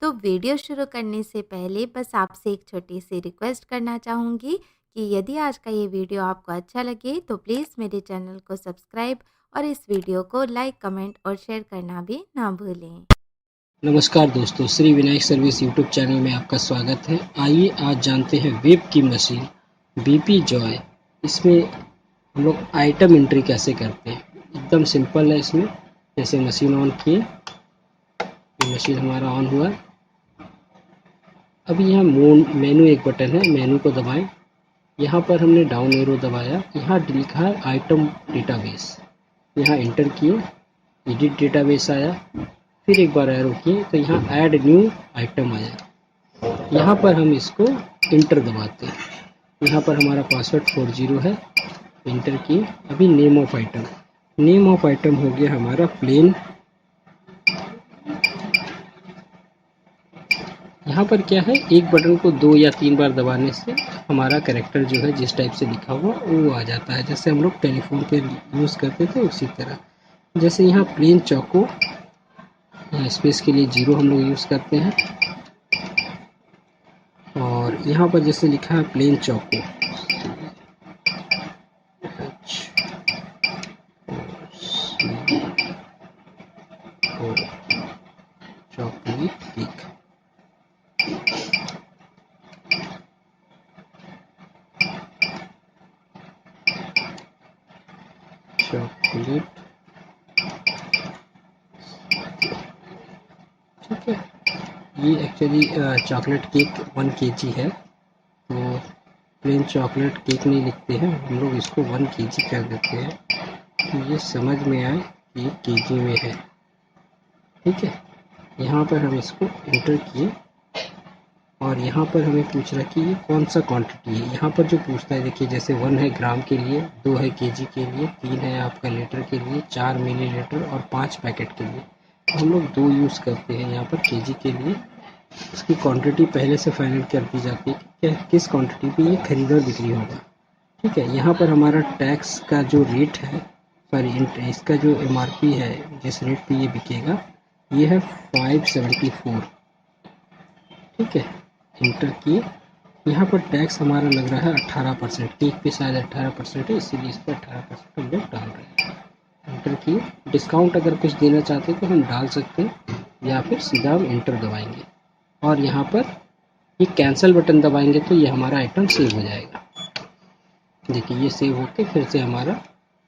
तो वीडियो शुरू करने से पहले बस आपसे एक छोटी सी रिक्वेस्ट करना चाहूँगी कि यदि आज का ये वीडियो आपको अच्छा लगे तो प्लीज़ मेरे चैनल को सब्सक्राइब और इस वीडियो को लाइक, कमेंट और शेयर करना भी ना भूलें। नमस्कार दोस्तों, Shri Vinayak service YouTube channel में आपका स्वागत है। आइए आज जानते हैं वेब की मशीन बीपी जॉय। इसमें हम लोग आइटम एंट्री कैसे करते हैं। एकदम सिंपल है। इसमें जैसे मशीन ऑन किए, ये मशीन हमारा ऑन हुआ। अभी यहाँ मेनू एक बटन है, मेनू को दबाएं। यहाँ पर हमने डाउन एरो दबाया, यहाँ लिखा है आइटम डेटाबेस। यहाँ एंटर किए, एडिट डेटाबेस आया। फिर एक बार एरो किए तो यहाँ ऐड न्यू आइटम आया। यहाँ पर हम इसको इंटर दबाते हैं। यहाँ पर हमारा पासवर्ड 40 है, इंटर किए। अभी name of item, name of item हो गया हमारा प्लेन। यहाँ पर क्या है, एक बटन को 2 या 3 बार दबाने से हमारा कैरेक्टर जो है जिस टाइप से लिखा हुआ वो आ जाता है, जैसे हम लोग टेलीफोन पे यूज़ करते थे उसी तरह। जैसे यहाँ प्लेन चौको, स्पेस के लिए 0 हम लोग यूज़ करते हैं। और यहाँ पर जैसे लिखा है प्लेन चौको, चॉकलेट केक। चॉकलेट, ठीक है। ये एक्चुअली चॉकलेट केक 1 kg है, तो प्लेन चॉकलेट केक नहीं लिखते हैं हम लोग, इसको 1 kg कर देते हैं तो ये समझ में आए कि ये kg में है, ठीक है। यहाँ पर हम इसको एंटर किए और यहाँ पर हमें पूछ रहा है कि ये कौन सा क्वांटिटी है। यहाँ पर जो पूछता है, देखिए, जैसे 1 है ग्राम के लिए, 2 है केजी के लिए, 3 है आपका लीटर के लिए, 4 मिलीलीटर और 5 पैकेट के लिए। तो हम लोग 2 यूज़ करते हैं यहाँ पर केजी के लिए। उसकी क्वांटिटी पहले से फाइनल कर दी जाती है कि किस क्वांटिटी पे ये खरीद और बिक्री होगा, ठीक है। यहाँ पर हमारा टैक्स का जो रेट है, सॉरी इसका जो MRP है, जिस रेट पे ये बिकेगा, ये है 574, ठीक है। इंटर किए। यहाँ पर टैक्स हमारा लग रहा है 18%, केक पे शायद 18% है, इसीलिए इस पर 18% हम लोग डाल रहे हैं। इंटर किए। डिस्काउंट अगर कुछ देना चाहते हैं तो हम डाल सकते हैं, या फिर सीधा हम इंटर दबाएंगे और यहाँ पर ये कैंसिल बटन दबाएंगे तो ये हमारा आइटम सेव हो जाएगा। देखिए, ये सेव होके फिर से हमारा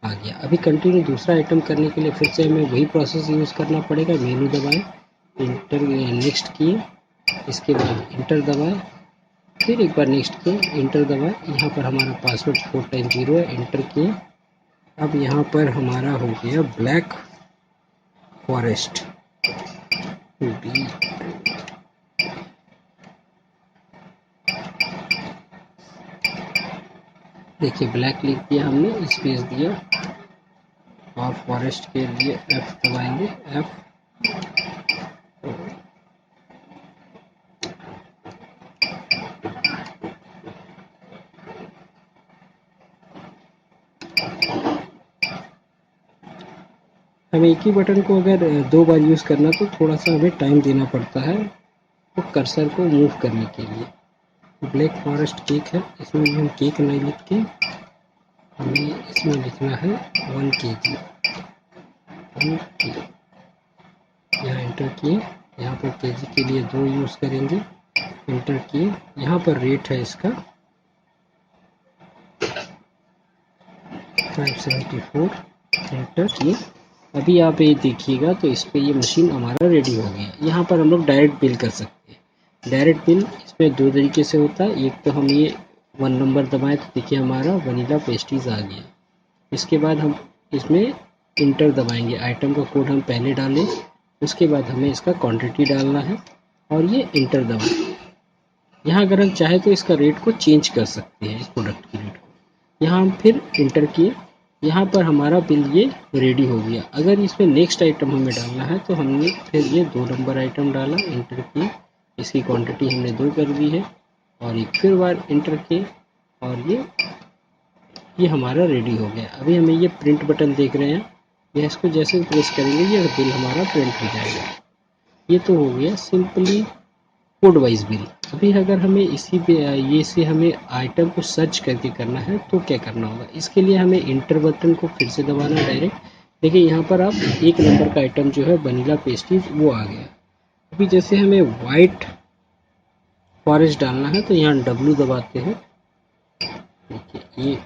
आ गया। अभी कंटिन्यू दूसरा आइटम करने के लिए फिर से हमें वही प्रोसेस यूज़ करना पड़ेगा। मेनू दबाएं, इंटर नेक्स्ट किए, इसके बाद इंटर दबाएं, फिर एक बार नेक्स्ट किए, इंटर दबाएं। यहाँ पर हमारा पासवर्ड 4 टाइम 0 है, इंटर किए। अब यहाँ पर हमारा हो गया ब्लैक फॉरेस्ट, देखिए ब्लैक लिख दिया हमने, स्पेस दिया और फॉरेस्ट के लिए F दबाएंगे, F। हमें एक ही बटन को अगर 2 बार यूज़ करना तो थोड़ा सा हमें टाइम देना पड़ता है तो कर्सर को मूव करने के लिए। ब्लैक फॉरेस्ट केक है, इसमें भी हम केक नहीं लिख के हमें इसमें लिखना है 1 kg। यहाँ एंटर किए, यहाँ पर केजी के लिए 2 यूज़ करेंगे, एंटर किए। यहाँ पर रेट है इसका 574, एंटर किए। अभी आप ये देखिएगा तो इस पर ये मशीन हमारा रेडी हो गया। यहाँ पर हम लोग डायरेक्ट बिल कर सकते हैं। डायरेक्ट बिल इसमें 2 तरीके से होता है। एक तो हम ये 1 नंबर दबाएं तो देखिए हमारा वनीला पेस्ट्रीज आ गया। इसके बाद हम इसमें इंटर दबाएंगे, आइटम का कोड हम पहले डालें, उसके बाद हमें इसका क्वांटिटी डालना है और ये इंटर दबाएं। यहाँ अगर हम चाहे तो इसका रेट को चेंज कर सकते हैं, इस प्रोडक्ट की रेट को। यहाँ हम फिर इंटर किए, यहाँ पर हमारा बिल ये रेडी हो गया। अगर इसमें नेक्स्ट आइटम हमें डालना है तो हमने फिर ये 2 नंबर आइटम डाला, इंटर किए, इसकी क्वांटिटी हमने 2 कर दी है और एक फिर बार इंटर किए और ये हमारा रेडी हो गया। अभी हमें ये प्रिंट बटन देख रहे हैं, या इसको जैसे प्रेस करेंगे ये बिल हमारा प्रिंट हो जाएगा। ये तो हो गया सिंपली कोड वाइज बिल। अभी अगर हमें इसी पे ये से हमें आइटम को सर्च करके करना है तो क्या करना होगा, इसके लिए हमें इंटर बटन को फिर से दबाना है डायरेक्ट। देखिए यहाँ पर आप 1 नंबर का आइटम जो है वनीला पेस्ट्रीज वो आ गया। अभी जैसे हमें वाइट फॉरेस्ट डालना है तो यहाँ W दबाते हैं। देखिए ये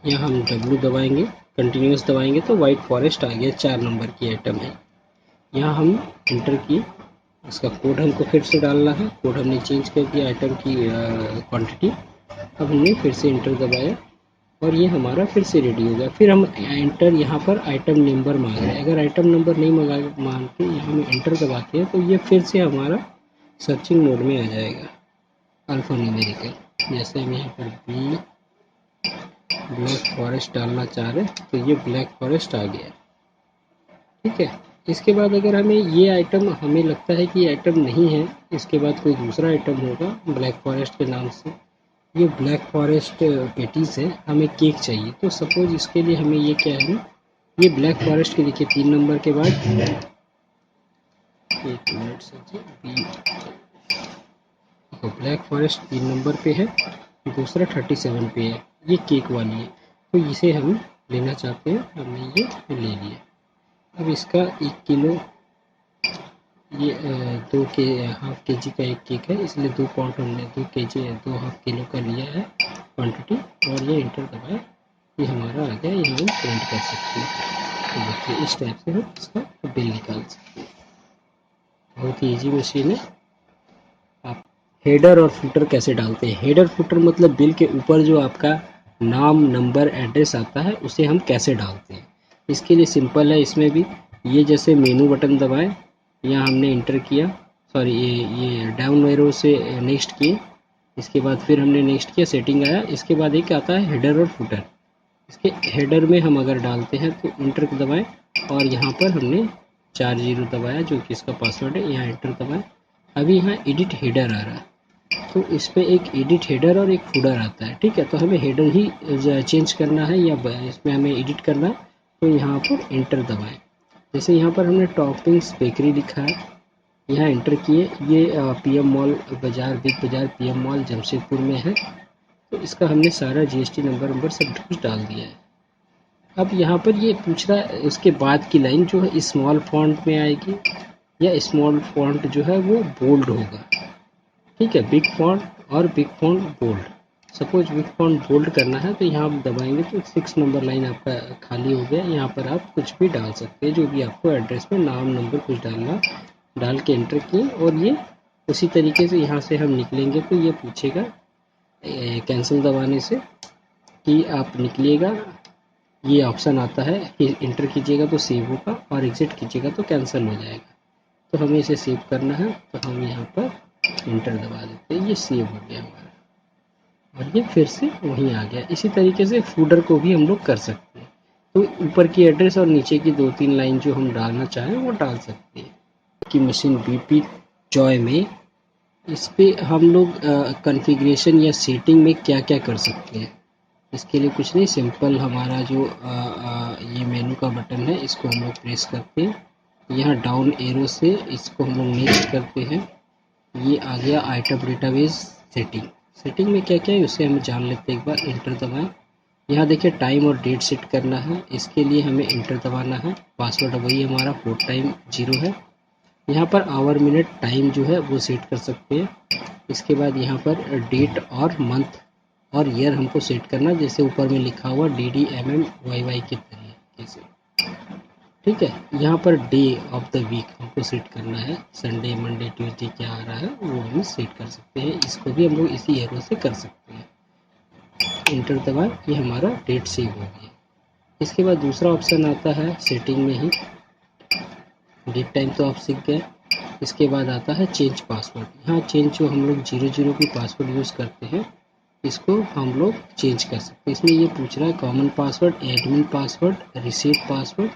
यहाँ हम W दबाएंगे, कंटिन्यूस दबाएंगे तो वाइट फॉरेस्ट आ गया, 4 नंबर की आइटम है। यहाँ हम इंटर की, इसका कोड हमको फिर से डालना है। कोड हमने चेंज कर दिया आइटम की क्वांटिटी। अब हमने फिर से इंटर दबाया और ये हमारा फिर से रेडी हो गया। फिर हम इंटर यहाँ पर आइटम नंबर मांग रहे हैं। अगर आइटम नंबर नहीं मांगते, यहाँ हम इंटर दबाते हैं तो ये फिर से हमारा सर्चिंग मोड में आ जाएगा अल्फा न्यूमेरिकल। जैसे हम यहाँ पर बी ब्लैक फॉरेस्ट डालना चाह रहे हैं तो ये ब्लैक फॉरेस्ट आ गया। ठीक है, इसके बाद अगर हमें ये आइटम, हमें लगता है कि ये आइटम नहीं है, इसके बाद कोई दूसरा आइटम होगा ब्लैक फॉरेस्ट के नाम से, ये ब्लैक फॉरेस्ट पेटीज है, हमें केक चाहिए। तो सपोज इसके लिए हमें ये क्या है, ये ब्लैक फॉरेस्ट के देखिए 3 नंबर के बाद, एक मिनट से, ब्लैक फॉरेस्ट 3 नंबर पे है, दूसरा 37 पे है, ये केक वाली है। तो इसे हम लेना चाहते हैं, हमने ये ले लिया। अब इसका 1 किलो, ये 2.5 kg का एक केक है, इसलिए 2 पाउंड हमने 2 kg 2.5 किलो का लिया है क्वांटिटी, और ये इंटर दबाए, ये हमारा आ गया। ये हम प्रिंट कर सकते हैं। तो देखिए इस टाइप से हम इसका बिल निकाल सकते हैं। बहुत ही ईजी मशीन है। आप हेडर और फुटर कैसे डालते हैं, हेडर फुटर मतलब बिल के ऊपर जो आपका नाम नंबर एड्रेस आता है उसे हम कैसे डालते हैं। इसके लिए सिंपल है, इसमें भी ये जैसे मेनू बटन दबाएं, यहाँ हमने इंटर किया, सॉरी ये डाउन एरो से नेक्स्ट किए, इसके बाद फिर हमने नेक्स्ट किया, सेटिंग आया, इसके बाद एक आता है हेडर और फुटर। इसके हेडर में हम अगर डालते हैं तो इंटर दबाएं और यहाँ पर हमने 4 0 दबाया जो कि इसका पासवर्ड है, यहाँ इंटर दबाएं। अभी यहाँ एडिट हेडर आ रहा है, तो इस पर एक एडिट हेडर और एक फुटर आता है। ठीक है, तो हमें हेडर ही चेंज करना है या इसमें हमें एडिट करना है, तो यहाँ पर इंटर दबाएं। जैसे यहाँ पर हमने टॉपिंग्स बेकरी लिखा है, यहाँ इंटर किए, ये पीएम मॉल बाज़ार, बिग बाज़ार पीएम मॉल जमशेदपुर में है, तो इसका हमने सारा जीएसटी नंबर सब कुछ डाल दिया है। अब यहाँ पर ये पूछ रहा है उसके बाद की लाइन जो है स्मॉल फॉन्ट में आएगी या स्मॉल फॉन्ट जो है वो बोल्ड होगा। ठीक है, बिग फॉन्ट और big font bold. Suppose big font bold करना है तो यहाँ आप दबाएंगे तो 6 नंबर लाइन आपका खाली हो गया। यहाँ पर आप कुछ भी डाल सकते हैं, जो भी आपको एड्रेस में नाम नंबर कुछ डालना, डाल के एंटर किए, और ये उसी तरीके से यहाँ से हम निकलेंगे तो ये पूछेगा कैंसिल दबाने से कि आप निकलिएगा। ये ऑप्शन आता है कि इंटर कीजिएगा तो सेव होगा और एग्जिट कीजिएगा तो कैंसिल हो जाएगा। तो हमें इसे सेव करना है तो हम यहाँ पर इंटर दबा देते हैं, ये सेव हो गया हमारा और ये फिर से वहीं आ गया। इसी तरीके से फूडर को भी हम लोग कर सकते हैं, तो ऊपर की एड्रेस और नीचे की 2-3 लाइन जो हम डालना चाहें वो डाल सकते हैं। कि मशीन बीपी जॉय में इस पे हम लोग कॉन्फ़िगरेशन या सेटिंग में क्या क्या कर सकते हैं। इसके लिए कुछ नहीं, सिंपल हमारा जो ये मेनू का बटन है इसको हम लोग प्रेस करते हैं, यहाँ डाउन एरो से इसको हम लोग नेक्स्ट करते हैं, ये आ गया आइटम डेटाबेस सेटिंग। सेटिंग में क्या क्या है उसे हम जान लेते हैं एक बार। इंटर दबाएं, यहाँ देखिए टाइम और डेट सेट करना है, इसके लिए हमें इंटर दबाना है। पासवर्ड वही हमारा 4 टाइम 0 है। यहाँ पर आवर मिनट टाइम जो है वो सेट कर सकते हैं। इसके बाद यहाँ पर डेट और मंथ और ईयर हमको सेट करना, जैसे ऊपर में लिखा हुआ DDMMYY के तरीके से। ठीक है, यहाँ पर डे ऑफ द वीक हमको सेट करना है, संडे मंडे ट्यूसडे क्या आ रहा है वो हम सेट कर सकते हैं। इसको भी हम लोग इसी एरो से कर सकते हैं। इंटर दबाएं, ये हमारा डेट सेव हो गया। इसके बाद दूसरा ऑप्शन आता है सेटिंग में ही, डेट टाइम तो आप सीख गए। इसके बाद आता है चेंज पासवर्ड। यहाँ चेंज जो हम लोग 00 की पासवर्ड यूज़ करते हैं इसको हम लोग चेंज कर सकते हैं। इसमें ये पूछ रहा है common password, admin password, receipt password.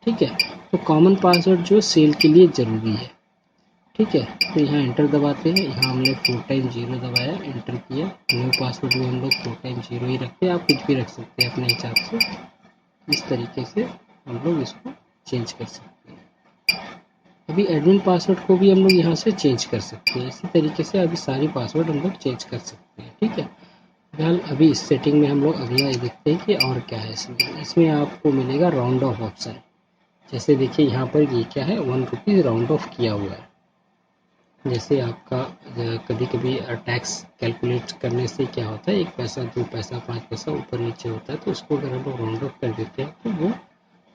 ठीक है, तो कॉमन पासवर्ड जो सेल के लिए ज़रूरी है। ठीक है, तो यहाँ इंटर दबाते हैं, यहाँ हमने 4 टाइम 0 दबाया, इंटर किया। न्यू पासवर्ड में हम लोग 4 टाइम 0 ही रखते हैं, आप कुछ भी रख सकते हैं अपने हिसाब से। इस तरीके से हम लोग इसको चेंज कर सकते हैं। अभी एडमिन पासवर्ड को भी हम लोग यहाँ से चेंज कर सकते हैं। इसी तरीके से अभी सारी पासवर्ड हम लोग चेंज कर सकते हैं। ठीक है, फिलहाल अभी इस सेटिंग में हम लोग अगला ये देखते हैं कि और क्या है इसमें आपको मिलेगा राउंड ऑफ ऑप्शन। जैसे देखिए यहाँ पर ये क्या है, 1 रुपीज़ राउंड ऑफ किया हुआ है। जैसे आपका कभी कभी टैक्स कैलकुलेट करने से क्या होता है, 1 पैसा 2 पैसा 5 पैसा ऊपर नीचे होता है, तो उसको अगर हम लोग राउंड ऑफ कर देते हैं तो वो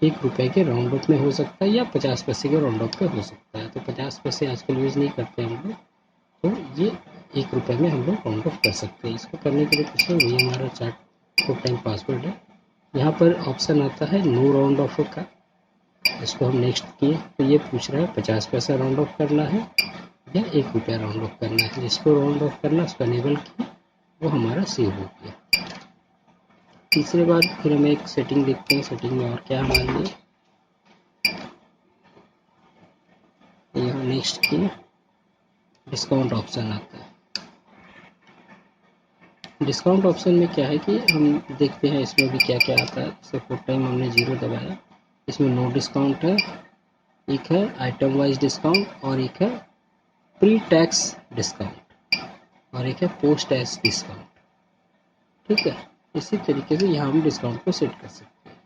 1 रुपये के राउंड ऑफ में हो सकता है या 50 पैसे के राउंड ऑफ पे हो सकता है। तो 50 पैसे आजकल यूज़ नहीं करते हम लोग, तो ये 1 रुपये में हम लोग राउंड ऑफ कर सकते हैं। इसको करने के लिए कुछ नहीं, ये हमारा चार्ट टाइम पासवर्ड है। यहाँ पर ऑप्शन आता है नो राउंड ऑफ का, इसको हम नेक्स्ट किए तो ये पूछ रहा है 50 पैसा राउंड ऑफ करना है या 1 रुपया राउंड ऑफ करना है। जिसको राउंड ऑफ करना उसको अनेबल किया, वो हमारा सेव हो गया। तीसरे बार फिर हम एक सेटिंग देखते हैं, सेटिंग में और क्या हमारे लिए, यहाँ नेक्स्ट किए, डिस्काउंट ऑप्शन आता है। डिस्काउंट ऑप्शन में क्या है कि हम देखते हैं इसमें भी क्या क्या आता है। जैसे फुल टाइम हमने 0 दबाया, इसमें नो डिस्काउंट है, एक है आइटम वाइज डिस्काउंट और एक है प्री टैक्स डिस्काउंट और एक है पोस्ट टैक्स डिस्काउंट। ठीक है, इसी तरीके से यहाँ हम डिस्काउंट को सेट कर सकते हैं।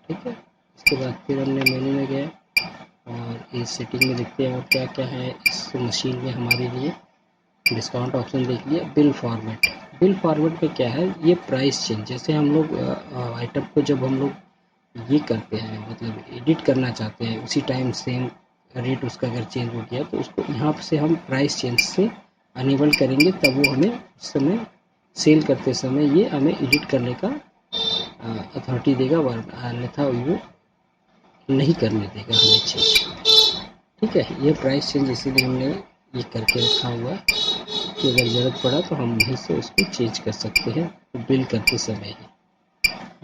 ठीक है, इसके बाद फिर हमने मेनू में गए और इस सेटिंग में देखते हैं और क्या क्या है इस मशीन में हमारे लिए। डिस्काउंट ऑप्शन देख लिया। बिल फॉर्मेट, बिल फॉर्मेट पे क्या है, ये प्राइस चेंज, जैसे हम लोग आइटम को जब हम लोग ये करते हैं, मतलब एडिट करना चाहते हैं, उसी टाइम सेम रेट उसका अगर चेंज हो गया तो उसको यहाँ से हम प्राइस चेंज से अनेबल करेंगे, तब वो हमें उस समय सेल करते समय ये हमें एडिट करने का अथॉरिटी देगा, अन्यथा वो नहीं करने देगा हमें चेंज। ठीक है, ये प्राइस चेंज इसीलिए हमने ये करके रखा हुआ है कि अगर ज़रूरत पड़ा तो हम वहीं से उसको चेंज कर सकते हैं तो बिल करते समय ही।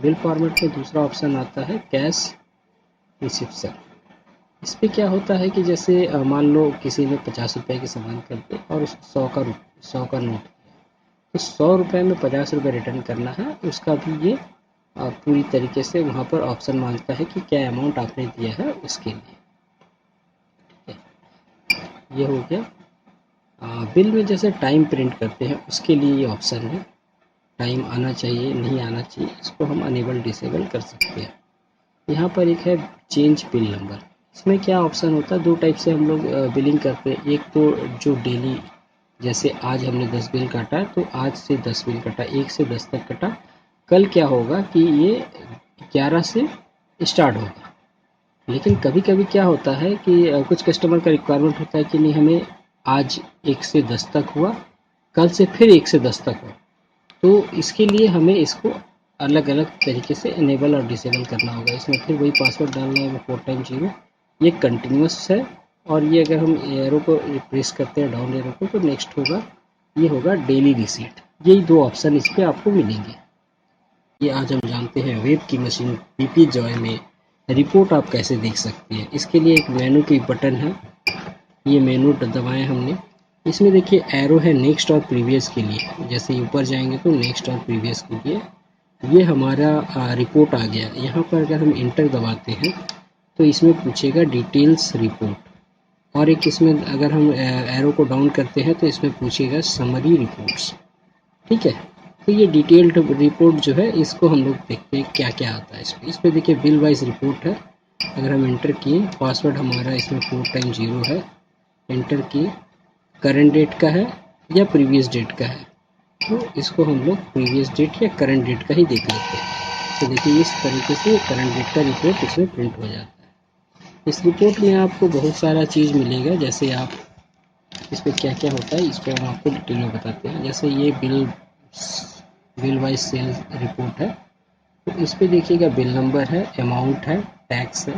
बिल फॉर्मेट में दूसरा ऑप्शन आता है कैश रिसिप्शन। इस पर क्या होता है कि जैसे मान लो किसी ने 50 रुपये की सामान खरीदे और उसको 100 का नोट, तो 100 रुपये में 50 रुपये रिटर्न करना है, उसका भी ये पूरी तरीके से वहाँ पर ऑप्शन मांगता है कि क्या अमाउंट आपने दिया है उसके लिए। ये हो गया। बिल में जैसे टाइम प्रिंट करते हैं उसके लिए ये ऑप्शन है, टाइम आना चाहिए नहीं आना चाहिए, इसको हम अनेबल डिसेबल कर सकते हैं। यहाँ पर एक है चेंज बिल नंबर, इसमें क्या ऑप्शन होता है, 2 टाइप से हम लोग बिलिंग करते हैं। एक तो जो डेली, जैसे आज हमने 10 बिल काटा है तो आज से 10 बिल कटा, 1 से 10 तक कटा, कल क्या होगा कि ये 11 से स्टार्ट होगा। लेकिन कभी कभी क्या होता है कि कुछ कस्टमर का रिक्वायरमेंट होता है कि नहीं हमें आज 1 से 10 तक हुआ, कल से फिर 1 से 10 तक हुआ, तो इसके लिए हमें इसको अलग अलग तरीके से इनेबल और डिसेबल करना होगा। इसमें फिर वही पासवर्ड डालना है, 4 टाइम 0, ये कंटिन्यूस है। और ये अगर हम एरो को प्रेस करते हैं डाउन एरो को तो नेक्स्ट होगा, ये होगा डेली रिसीट। यही 2 ऑप्शन इस पर आपको मिलेंगे। ये आज हम जानते हैं वेब की मशीन पीपी जॉय में रिपोर्ट आप कैसे देख सकते हैं। इसके लिए एक मेनू की बटन है, ये मेनू दबाएं हमने, इसमें देखिए एरो है नेक्स्ट और प्रीवियस के लिए। जैसे ऊपर जाएंगे तो नेक्स्ट और प्रीवियस के लिए ये हमारा रिपोर्ट आ गया। यहाँ पर अगर हम इंटर दबाते हैं तो इसमें पूछेगा डिटेल्स रिपोर्ट, और एक इसमें अगर हम एरो को डाउन करते हैं तो इसमें पूछेगा समरी रिपोर्ट्स। ठीक है, तो ये डिटेल्ड रिपोर्ट जो है इसको हम लोग देखते हैं क्या क्या आता है इस पर देखिए बिल वाइज रिपोर्ट है। अगर हम इंटर किए, पासवर्ड हमारा इसमें 4 टाइम 0 है, इंटर किए, करंट डेट का है या प्रीवियस डेट का है, तो इसको हम लोग प्रीवियस डेट या करंट डेट का ही देख लेते हैं। तो देखिए इस तरीके से करंट डेट का रिपोर्ट इसमें प्रिंट हो जाता है। इस रिपोर्ट में आपको बहुत सारा चीज़ मिलेगा, जैसे आप इस पर क्या क्या होता है इस पर हम आपको डिटेल में बताते हैं। जैसे ये बिल वाइज सेल रिपोर्ट है, तो इस पर देखिएगा बिल नंबर है, अमाउंट है, टैक्स है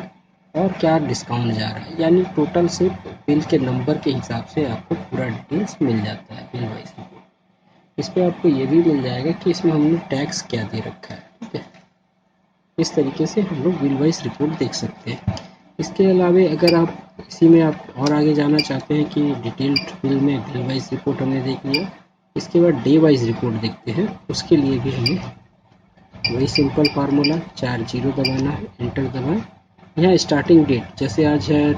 और क्या डिस्काउंट जा रहा है, यानी टोटल से बिल के नंबर के हिसाब से आपको पूरा डिटेल्स मिल जाता है बिल वाइज रिपोर्ट। इस पर आपको ये भी मिल जाएगा कि इसमें हमने टैक्स क्या दे रखा है। ठीक है, इस तरीके से हम लोग बिल वाइज रिपोर्ट देख सकते हैं। इसके अलावा अगर आप इसी में आप और आगे जाना चाहते हैं कि डिटेल्ड बिल में बिल वाइज रिपोर्ट हमने देख लिया, इसके बाद डे वाइज रिपोर्ट देखते हैं, उसके लिए भी हमें वही सिंपल फार्मूला 4 0 दबाना है, इंटर दबाएं, यहाँ स्टार्टिंग डेट जैसे आज है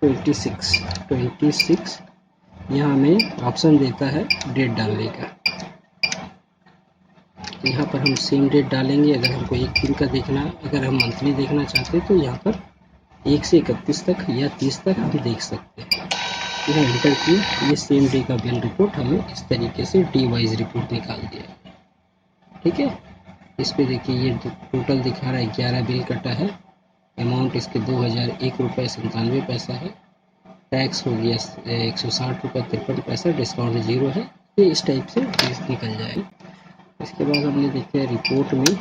26, यहाँ हमें ऑप्शन देता है डेट डालने का। यहाँ पर हम सेम डेट डालेंगे। अगर हमको एक दिन का देखना, अगर हम मंथली देखना चाहते हैं तो यहाँ पर 1 से 31 तक या 30 तक हम देख सकते हैं। यहाँ एंटर किए, ये सेम डे का बिल रिपोर्ट हमें इस तरीके से डे वाइज रिपोर्ट निकाल दिया। ठीक है, इस पे देखिए ये टोटल दिखा रहा है 11 बिल कटा है। अमाउंट इसके 2001 रुपये 97 पैसा है। टैक्स हो गया 160 रुपये 53 पैसा, डिस्काउंट 0 है। ये इस टाइप से फीस निकल जाएगी। इसके बाद हमने देखे रिपोर्ट में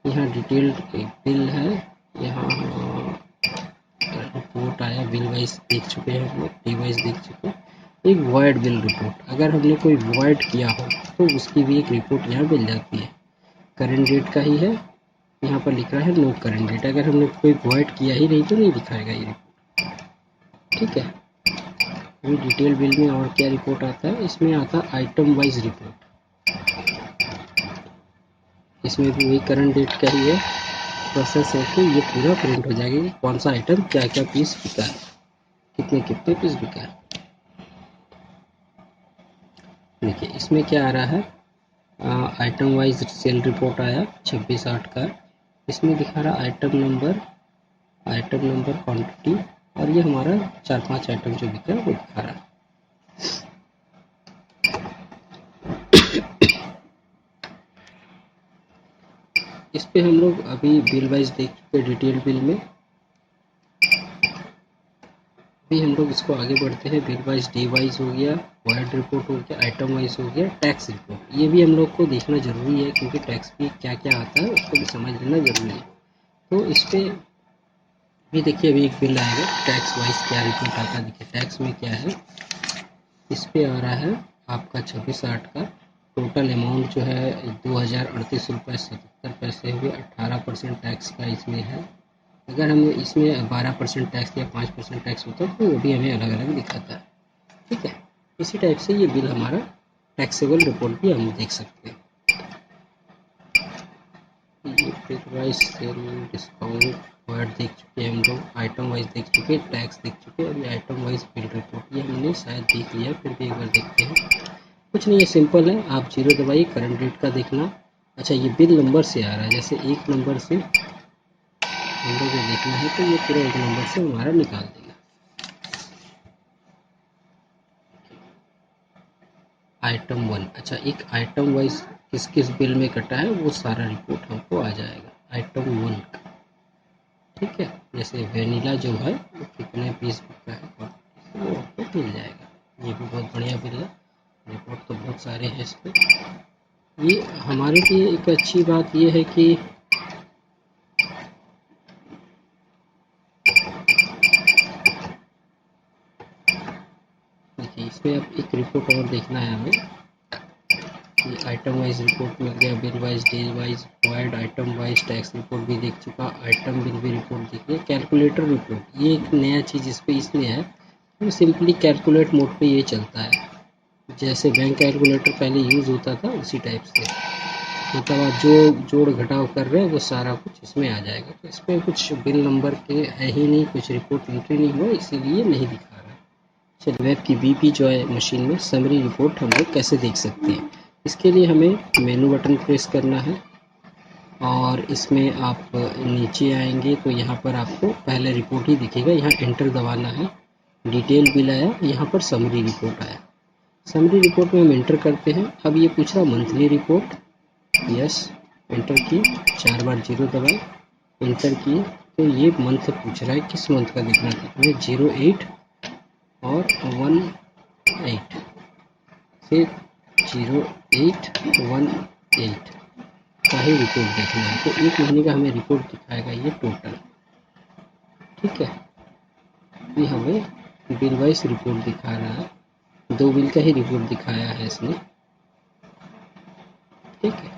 यहाँ डिटेल्ड बिल है। यहाँ रिपोर्ट आया, बिल वाइज देख चुके हैं हम लोग, डी वाइज देख चुके हैं। एक वॉइड बिल रिपोर्ट, अगर हमने कोई वॉइड किया हो तो उसकी भी एक रिपोर्ट यहाँ मिल जाती है। करंट डेट का ही है, यहाँ पर लिख रहा है नो करंट डेट। अगर हमने कोई वॉइड किया ही नहीं तो नहीं दिखाएगा ये रिपोर्ट। ठीक है, अभी डिटेल बिल में और क्या रिपोर्ट आता है, इसमें आता है आइटम वाइज रिपोर्ट। इसमें भी वही करंट डेट का ही है, प्रोसेस होकर ये पूरा प्रिंट हो जाएगा कि कौन सा आइटम क्या क्या पीस बिका है, कितने कितने पीस बिका है। देखिए इसमें क्या आ रहा है, आइटम वाइज सेल रिपोर्ट आया 26/8 का। इसमें दिखा रहा आइटम नंबर क्वांटिटी, और ये हमारा 4-5 आइटम जो बिका है वो दिखा रहा है। इस पे हम लोग अभी बिल वाइज देख चुके, डिटेल बिल में भी हम लोग इसको आगे बढ़ते हैं। बिल वाइज डे वाइज हो गया, वाइड रिपोर्ट हो गया, आइटम वाइज हो गया, टैक्स रिपोर्ट। ये भी हम लोग को देखना जरूरी है क्योंकि टैक्स भी क्या क्या आता है उसको भी समझ लेना जरूरी है। तो इस पे भी देखिए अभी एक बिल आएगा, टैक्स वाइज क्या रिपोर्ट आता है। देखिए टैक्स में क्या है, इस पे आ रहा है आपका 26/8 का टोटल अमाउंट जो है 2038 रुपये 77 पैसे हुए। 18% टैक्स का इसमें है। अगर हम इसमें 12% टैक्स या 5% टैक्स होता है तो वो भी हमें अलग अलग दिखाता है। ठीक है, इसी टाइप से ये बिल हमारा टैक्सेबल रिपोर्ट भी हम देख सकते हैं। ये bill wise sale discount word देख चुके हैं हम लोग, आइटम वाइज देख चुके, टैक्स देख चुके, और ये आइटम वाइज बिल रिपोर्ट ये हमने शायद देख लिया, फिर भी एक बार देखते हैं। कुछ नहीं, ये सिंपल है, आप 0 दबाइए, करंट डेट का देखना। अच्छा, ये बिल नंबर से आ रहा है, जैसे 1 नंबर से हम लोग को देखना है तो ये पूरा 1 नंबर से हमारा निकाल देगा। आइटम 1, अच्छा एक आइटम वाइज किस किस बिल में कटा है वो सारा रिपोर्ट हमको आ जाएगा आइटम 1 का। ठीक है, जैसे वेनिला जो है वो कितने पीस बिका है वो आपको मिल जाएगा। ये भी बहुत बढ़िया बिल है, रिपोर्ट तो बहुत सारे हैं इसमें। ये हमारे लिए एक अच्छी बात ये है कि देखिए इसमें अब एक रिपोर्ट और देखना है हमें। ये आइटम वाइज रिपोर्ट मिल गया, bill wise, day wise, wide, item wise, tax report भी देख चुका, आइटम बिल भी रिपोर्ट देख लिया। कैलकुलेटर रिपोर्ट, ये एक नया चीज़ इस पर इसमें है, वो सिंपली कैलकुलेट मोड पे ये चलता है। जैसे बैंक कैलकुलेटर पहले यूज़ होता था उसी टाइप से, मतलब आप जो जोड़ घटाव कर रहे हैं वो सारा कुछ इसमें आ जाएगा। तो इसमें कुछ बिल नंबर के है ही नहीं, कुछ रिपोर्ट एंट्री नहीं हुआ, इसीलिए नहीं दिखा रहा है। चलिए वेब की बीपी जो है मशीन में समरी रिपोर्ट हम लोग कैसे देख सकते हैं। इसके लिए हमें मेनू बटन प्रेस करना है और इसमें आप नीचे आएंगे तो यहाँ पर आपको पहले रिपोर्ट ही दिखेगा, यहाँ एंटर दबाना है। डिटेल बिल आया, यहाँ पर समरी रिपोर्ट आया। समरी रिपोर्ट में हम एंटर करते हैं। अब ये पूछ रहा मंथली रिपोर्ट, यस एंटर किए, 4 बार 0 दबाए, एंटर किए तो ये मंथ पूछ रहा है किस मंथ का देखना था, हमें 08 और 18 से 0818 का ही रिपोर्ट देखना है। तो 1 महीने का हमें रिपोर्ट दिखाएगा ये टोटल। ठीक है, ये हमें बिल वाइज रिपोर्ट दिखा रहा है, 2 बिल का ही रिपोर्ट दिखाया है इसने। ठीक है,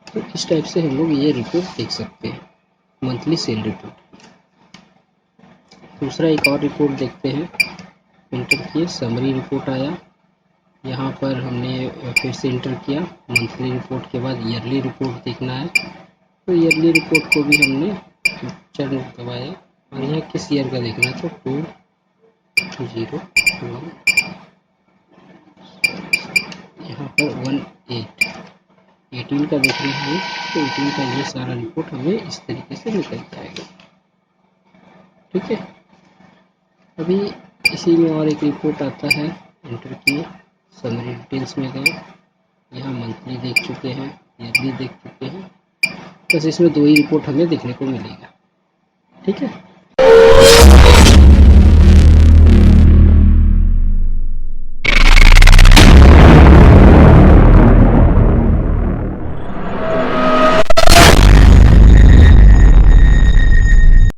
तो इस टाइप से हम लोग ये रिपोर्ट देख सकते हैं, मंथली सेल रिपोर्ट। दूसरा एक और रिपोर्ट देखते हैं, एंटर किए, समरी रिपोर्ट आया, यहाँ पर हमने फिर से इंटर किया। मंथली रिपोर्ट के बाद ईयरली रिपोर्ट देखना है, तो ईयरली रिपोर्ट को भी हमने कैप्चर दबाया और यहाँ किस ईयर का देखना है, तो 2001, यहाँ पर 18 का देख रहे हैं, तो 18 का ये सारा रिपोर्ट हमें इस तरीके से निकल जाएगा। ठीक है, अभी इसी में और एक रिपोर्ट आता है, इंटर किए, समरी डिटेल्स में गए, यहाँ मंथली देख चुके हैं, ईयरली देख चुके हैं, बस इसमें 2 ही रिपोर्ट हमें देखने को मिलेगा। ठीक है।